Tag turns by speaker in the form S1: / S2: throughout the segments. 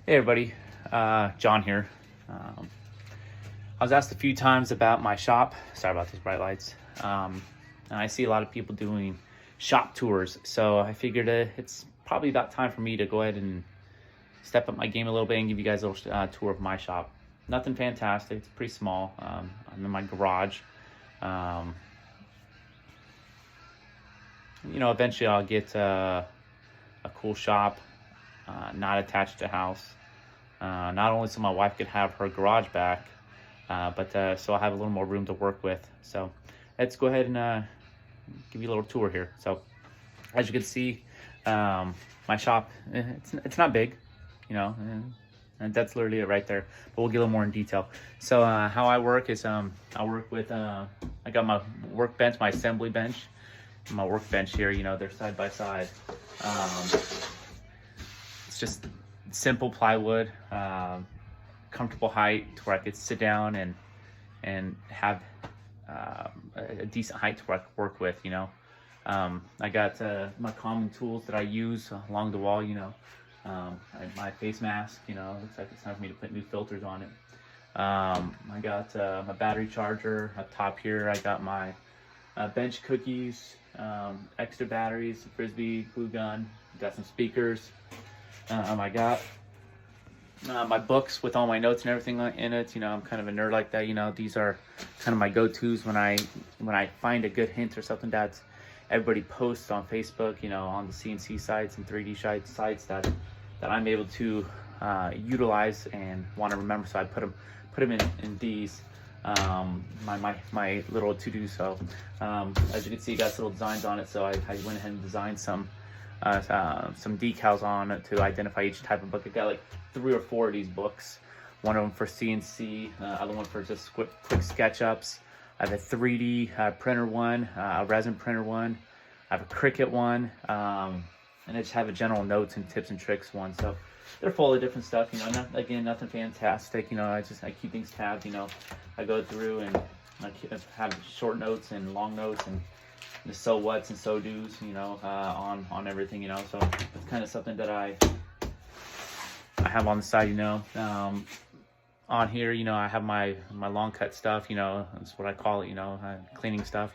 S1: Hey everybody, John here. I was asked a few times about my shop. Sorry about these bright lights. And I see a lot of people doing shop tours, so I figured it's probably about time for me to go ahead and step up my game a little bit and give you guys a little tour of my shop. Nothing fantastic, it's pretty small. I'm in my garage. Eventually I'll get a cool shop, not attached to a house. Not only so my wife could have her garage back, but so I'll have a little more room to work with. So let's go ahead and give you a little tour here. So as you can see, my shop, it's not big, and that's literally it right there. But we'll get a little more in detail. So how I work is I work with, I got my workbench, my assembly bench, and my workbench here, they're side by side. It's just simple plywood, comfortable height to where I could sit down and have a decent height to where I could work with. I got my common tools that I use along the wall. My face mask. Looks like it's time for me to put new filters on it. I got my battery charger up top here. I got my bench cookies, extra batteries, frisbee, glue gun. Got some speakers. I got my books with all my notes and everything in it. I'm kind of a nerd like that. These are kind of my go-tos when I find a good hint or something that everybody posts on Facebook, on the CNC sites and 3D sites that I'm able to utilize and want to remember. So I put them in these my little to-do. So as you can see, it got little designs on it. So I went ahead and designed some decals on it to identify each type of book. I got like 3 or 4 of these books. One of them for CNC, other one for just quick SketchUps. I have a 3D printer one, a resin printer one. I have a Cricut one, and I just have a general notes and tips and tricks one. So they're full of different stuff. Nothing fantastic. I keep things tabbed. I go through and I have short notes and long notes and the so whats and so do's, on everything, so it's kind of something that I have on the side, on here, I have my long cut stuff, that's what I call it, cleaning stuff,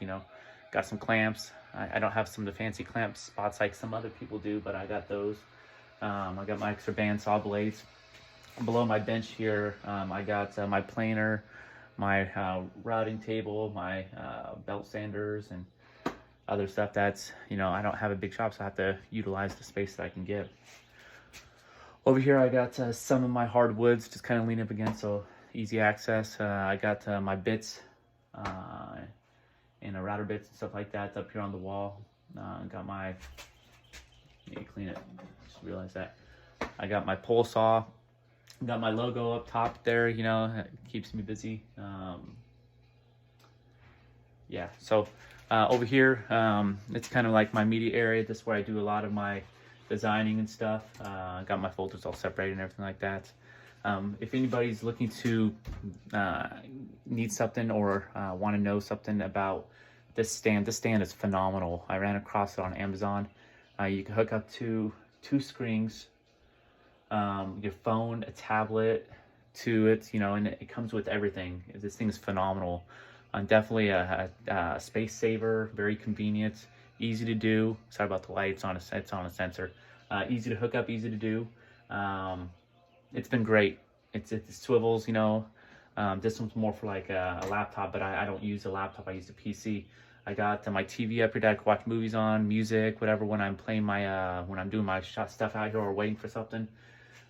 S1: got some clamps. I don't have some of the fancy clamp spots like some other people do, but I got those. I got my extra bandsaw blades. Below my bench here, I got my planer, my routing table, my belt sanders, and other stuff that's, I don't have a big shop, so I have to utilize the space that I can get. Over here, I got some of my hardwoods just kind of lean up against, so easy access. I got my bits and router bits and stuff like that up here on the wall. Got my, need to clean it, just realized that. I got my pole saw. Got my logo up top there, it keeps me busy. Yeah, so over here, it's kind of like my media area. This is where I do a lot of my designing and stuff. Got my folders all separated and everything like that. If anybody's looking to need something or want to know something about this stand is phenomenal. I ran across it on Amazon. You can hook up to 2 screens, your phone, a tablet to it, and it comes with everything. This thing is phenomenal. Definitely a space saver, very convenient, easy to do. Sorry about the light, it's on a sensor. Easy to hook up, easy to do. It's been great. It swivels, this one's more for like a laptop, but I don't use a laptop, I use a PC. I got my TV up here that I can watch movies on, music, whatever, when I'm playing when I'm doing my stuff out here or waiting for something.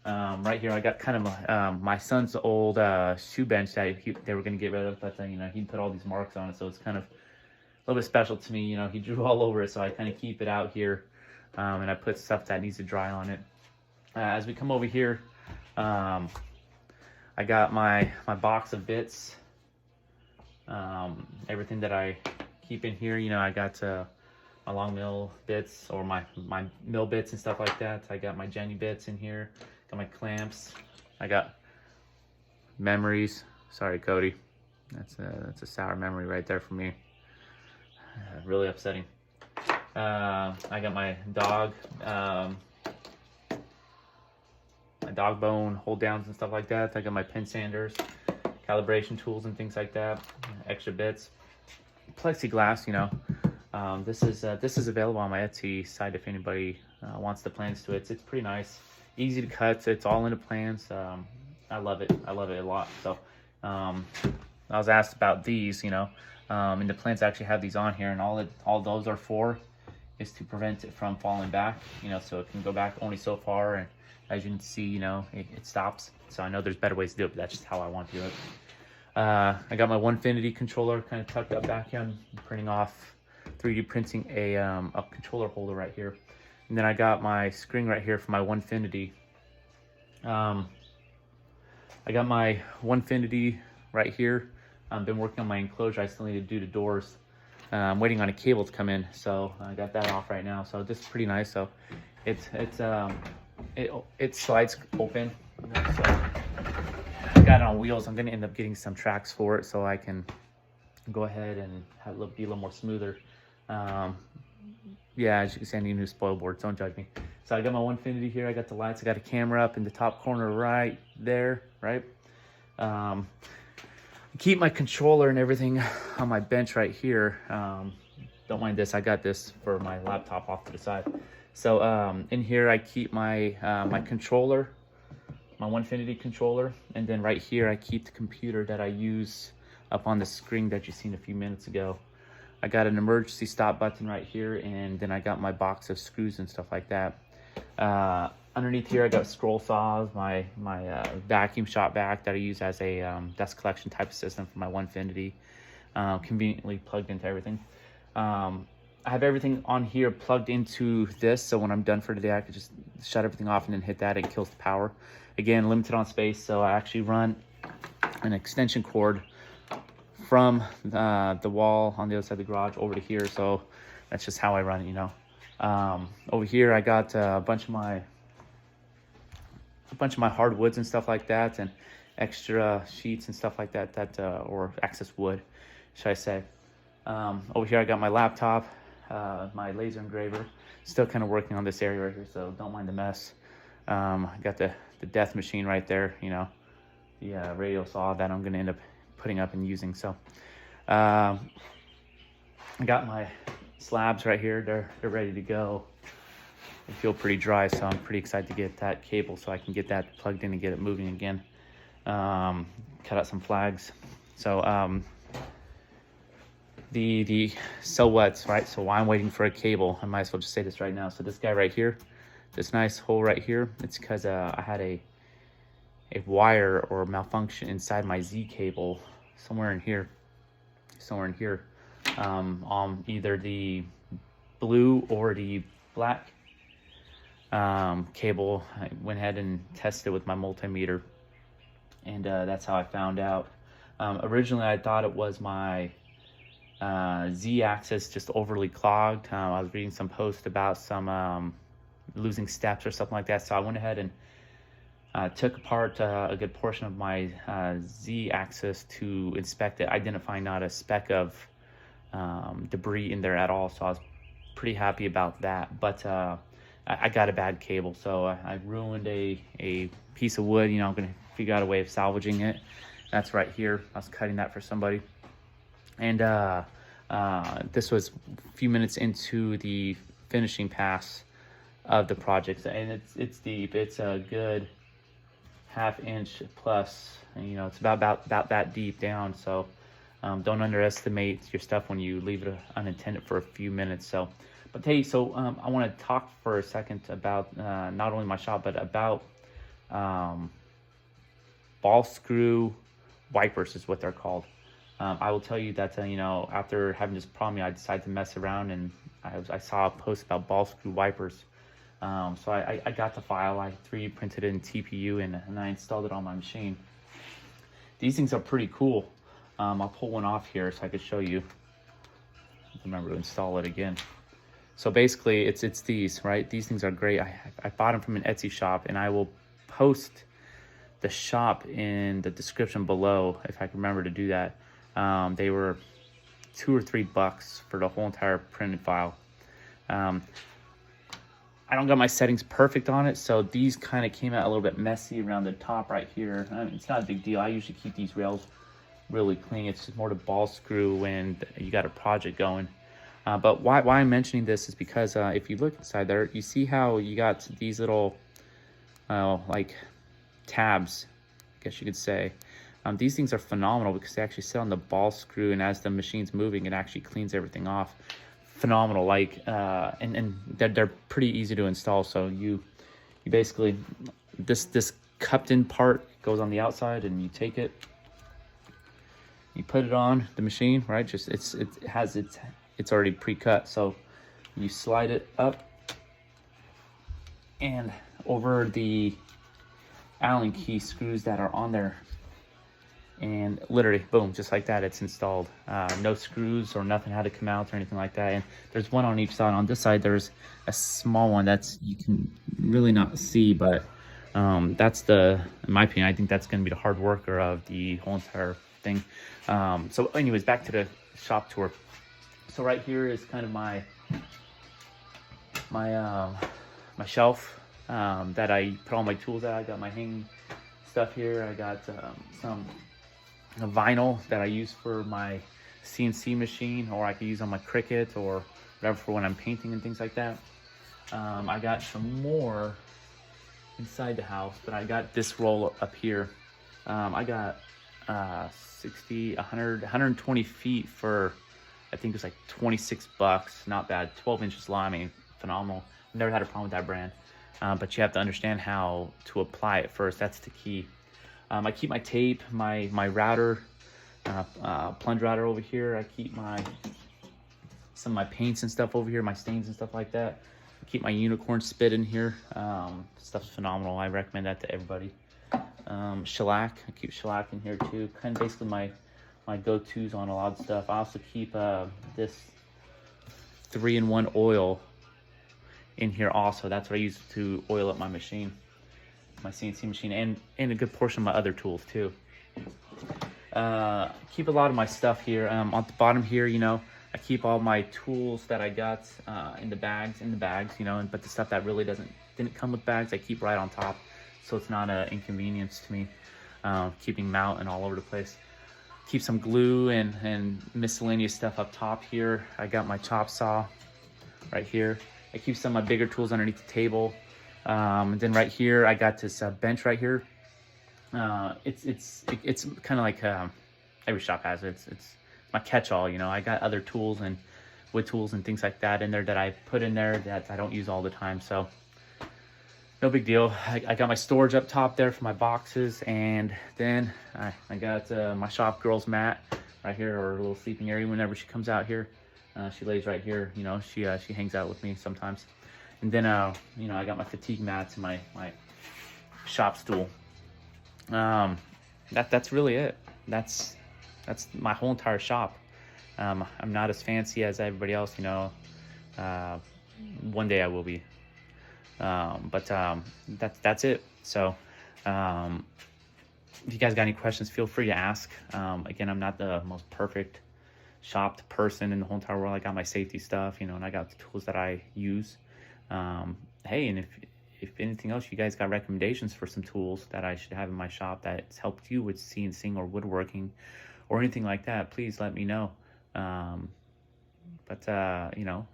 S1: Right here I got kind of my son's old shoe bench that they were going to get rid of, but he put all these marks on it, so it's kind of a little bit special to me. He drew all over it, so I kind of keep it out here, and I put stuff that needs to dry on it. As we come over here, I got my box of bits, everything that I keep in here. I got my long mill bits or my mill bits and stuff like that. I got my Jenny bits in here. Got my clamps. I got memories. Sorry, Cody. That's a sour memory right there for me. Really upsetting. I got my dog dog bone hold downs and stuff like that. I got my pin sanders, calibration tools and things like that, extra bits, plexiglass, you know. This is available on my Etsy site if anybody wants the plans to it. It's pretty nice, easy to cut. It's all into plans. I love it. I love it a lot. So I was asked about these, you know, and the plans actually have these on here, and all those are for is to prevent it from falling back, you know, so it can go back only so far, and as you can see, you know, it stops. So I know there's better ways to do it, but that's just how I want to do it. I got my Onefinity controller kind of tucked up back here. I'm printing off, 3D printing a controller holder right here. And then I got my screen right here for my Onefinity. I got my Onefinity right here. I've been working on my enclosure. I still need to do the doors. I'm waiting on a cable to come in, so I got that off right now. So this is pretty nice. So it slides open. So I got it on wheels. I'm gonna end up getting some tracks for it so I can go ahead and have it be a little more smoother. Yeah, as you can see, I need new spoil boards. Don't judge me. So I got my Onefinity here. I got the lights. I got a camera up in the top corner right there, right? Keep my controller and everything on my bench right here. Don't mind this. I got this for my laptop off to the side. So in here I keep my my controller, my Onefinity controller, and then right here I keep the computer that I use up on the screen that you seen a few minutes ago. I got an emergency stop button right here, and then I got my box of screws and stuff like that. Underneath here I got scroll saws, my vacuum shop vac that I use as a dust collection type of system for my Onefinity, conveniently plugged into everything. I have everything on here plugged into this, so when I'm done for today I can just shut everything off and then hit that. It kills the power. Again, limited on space, so I actually run an extension cord from the wall on the other side of the garage over to here. So that's just how I run it, you know. Over here I got a bunch of my hardwoods and stuff like that, and extra sheets and stuff like that, or excess wood, should I say. Over here I got my laptop, my laser engraver. Still kind of working on this area right here, so don't mind the mess. I got the death machine right there, you know, the radio saw that I'm going to end up putting up and using. So I got my slabs right here. They're ready to go. They feel pretty dry, so I'm pretty excited to get that cable so I can get that plugged in and get it moving again. Cut out some flags. So so what's right? So while I'm waiting for a cable, I might as well just say this right now. So this guy right here, this nice hole right here, it's because I had a wire or malfunction inside my Z cable somewhere in here, on either the blue or the black cable. I went ahead and tested it with my multimeter, and that's how I found out. Originally I thought it was my Z axis just overly clogged. I was reading some post about some losing steps or something like that, so I went ahead and took apart a good portion of my Z axis to inspect it. I didn't find not a speck of debris in there at all, so I was pretty happy about that. But I got a bad cable, so I ruined a piece of wood. You know, I'm gonna figure out a way of salvaging it. That's right here. I was cutting that for somebody, and this was a few minutes into the finishing pass of the project, and it's deep. It's a good half-inch plus, and you know, it's about that deep down. So don't underestimate your stuff when you leave it unattended for a few minutes. So, but hey, so I want to talk for a second about not only my shop, but about ball screw wipers is what they're called. I will tell you that you know, after having this problem, I decided to mess around, and I saw a post about ball screw wipers. So I got the file. I 3D printed it in TPU, and I installed it on my machine. These things are pretty cool. I'll pull one off here so I could show you. Remember to install it again. So basically, it's these, right? These things are great. I bought them from an Etsy shop, and I will post the shop in the description below if I can remember to do that. They were $2 or $3 for the whole entire printed file. I don't got my settings perfect on it, so these kind of came out a little bit messy around the top right here. I mean, it's not a big deal. I usually keep these rails really clean. It's just more to ball screw when you got a project going. But why I'm mentioning this is because if you look inside there, you see how you got these little like tabs, I guess you could say. These things are phenomenal because they actually sit on the ball screw, and as the machine's moving, it actually cleans everything off. Phenomenal. Like and they're pretty easy to install. So you basically, this cupped in part goes on the outside, and you take it, you put it on the machine, right? Just it's already pre-cut, so you slide it up and over the Allen key screws that are on there, and literally boom, just like that, it's installed. No screws or nothing had to come out or anything like that. And there's one on each side. On this side there's a small one that's you can really not see, but that's in my opinion, I think that's going to be the hard worker of the whole entire thing. So anyways, back to the shop tour. So right here is kind of my shelf that I put all my tools at. I got my hanging stuff here. I got some vinyl that I use for my CNC machine, or I could use on my Cricut or whatever for when I'm painting and things like that. I got some more inside the house, but I got this roll up here. I got 120 feet for, I think it was like 26 bucks. Not bad. 12 inches long. I mean, phenomenal. Never had a problem with that brand. But you have to understand how to apply it first. That's the key. I keep my tape, my router, plunge router over here. I keep some of my paints and stuff over here, my stains and stuff like that. I keep my unicorn spit in here. Stuff's phenomenal. I recommend that to everybody. Shellac. I keep shellac in here too. Kind of basically my go-tos on a lot of stuff. I also keep this 3-in-1 oil in here also. That's what I use to oil up my machine, my CNC machine, and a good portion of my other tools too. Keep a lot of my stuff here. On the bottom here, you know, I keep all my tools that I got in the bags, you know, but the stuff that really didn't come with bags, I keep right on top, so it's not an inconvenience to me. Keeping mount and all over the place. Keep some glue and miscellaneous stuff up top here. I got my chop saw right here. I keep some of my bigger tools underneath the table. And then right here, I got this bench right here. It's kind of like every shop has it. It's my catch-all, you know. I got other tools and wood tools and things like that in there that I put in there that I don't use all the time. So no big deal. I got my storage up top there for my boxes, and then I got my shop girl's mat right here, or a little sleeping area whenever she comes out here. She lays right here, you know. She hangs out with me sometimes. And then you know, I got my fatigue mats and my shop stool. That's really it. That's my whole entire shop. I'm not as fancy as everybody else, you know. One day I will be. But that's it. So if you guys got any questions, feel free to ask. Again, I'm not the most perfect shopped person in the whole entire world. I got my safety stuff, you know, and I got the tools that I use. Hey, and if anything else, you guys got recommendations for some tools that I should have in my shop that's helped you with CNCing or woodworking or anything like that, please let me know. But you know,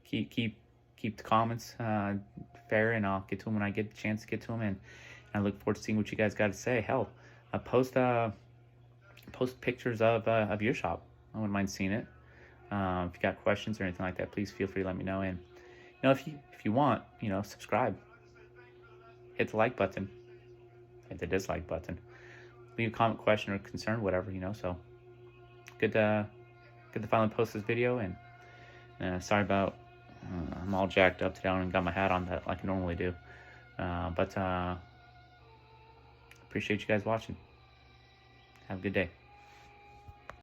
S1: keep the comments fair, and I'll get to them when I get the chance to get to them, and I look forward to seeing what you guys got to say. Hell, post pictures of your shop. I wouldn't mind seeing it. If you got questions or anything like that, please feel free to let me know. And you know, if you want, you know, subscribe, hit the like button, hit the dislike button, leave a comment, question, or concern, whatever, you know. So good to finally post this video, and sorry about I'm all jacked up today and got my hat on that like I normally do, but appreciate you guys watching. Have a good day.